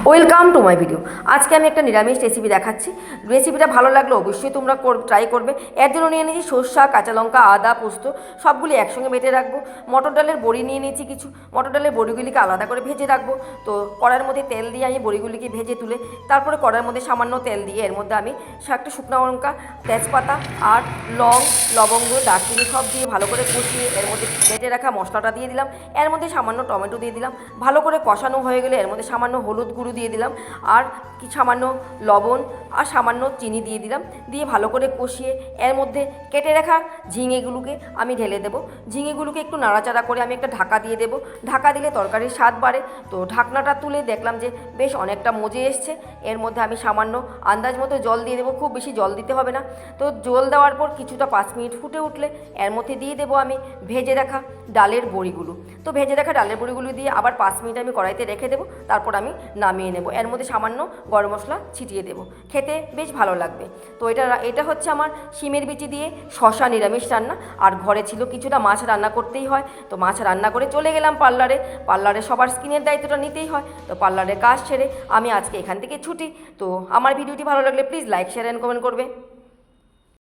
Welcome to my video. আজকে আমি একটা নিরামিষ রেসিপি দেখাচ্ছি। রেসিপিটা ভালো লাগলে অবশ্যই তোমরা ট্রাই করবে। এর জন্য নিয়ে নিয়েছি সর্ষা, কাঁচা লঙ্কা, আদা, পোস্ত সবগুলি একসঙ্গে বেটে রাখবো। মটর ডালের বড়ি নিয়ে নিয়েছি কিছু, মটর ডালের বড়িগুলিকে আলাদা করে ভেজে রাখবো। তো কড়ার মধ্যে তেল দিয়ে আমি বড়িগুলিকে ভেজে তুলে তারপরে কড়ার মধ্যে সামান্য তেল দিয়ে এর মধ্যে আমি একটা শুকনো লঙ্কা, তেজপাতা আর লবঙ্গ, দারচিনি সব দিয়ে ভালো করে কষিয়ে এর মধ্যে বেটে রাখা মশলাটা দিয়ে দিলাম। এর মধ্যে সামান্য টমেটো দিয়ে দিলাম। ভালো করে কষানো হয়ে গেলে এর মধ্যে সামান্য হলুদ গুঁড়ো দিয়ে দিলাম আর সামান্য লবণ আর সামান্য চিনি দিয়ে দিলাম। দিয়ে ভালো করে কষিয়ে এর মধ্যে কেটে রাখা ঝিঙেগুলোকে আমি ঢেলে দেবো। ঝিঙেগুলোকে একটু নাড়াচাড়া করে আমি একটা ঢাকা দিয়ে দেবো। ঢাকা দিলে তরকারির স্বাদ বাড়ে। তো ঢাকনাটা তুলে দেখলাম যে বেশ অনেকটা মজে এসছে। এর মধ্যে আমি সামান্য আন্দাজ মতো জল দিয়ে দেবো, খুব বেশি জল দিতে হবে না। তো জল দেওয়ার পর কিছুটা 5 মিনিট ফুটে উঠলে এর মধ্যে দিয়ে দেবো আমি ভেজে রাখা ডালের বড়িগুলো। তো ভেজে রাখা ডালের বড়িগুলো দিয়ে আবার 5 মিনিট আমি কড়াইতে রেখে দেবো। তারপর আমি নামিয়ে নেব। এর মধ্যে সামান্য গরম মশলা ছিটিয়ে দেবো। খেতে বেশ ভালো লাগবে। তো এটা হচ্ছে আমার শিমের বিচি দিয়ে শশা নিরামিষ রান্না। আর ঘরে ছিল কিছুটা মাছ রান্না করতেই হয়, তো মাছ রান্না করে চলে গেলাম পার্লারে সবার স্কিনের দায়িত্বটা নিতেই হয়। তো পার্লারের কাজ সেরে আমি আজকে এখান থেকে ছুটি। তো আমার ভিডিওটি ভালো লাগলে please like, share and comment করবে।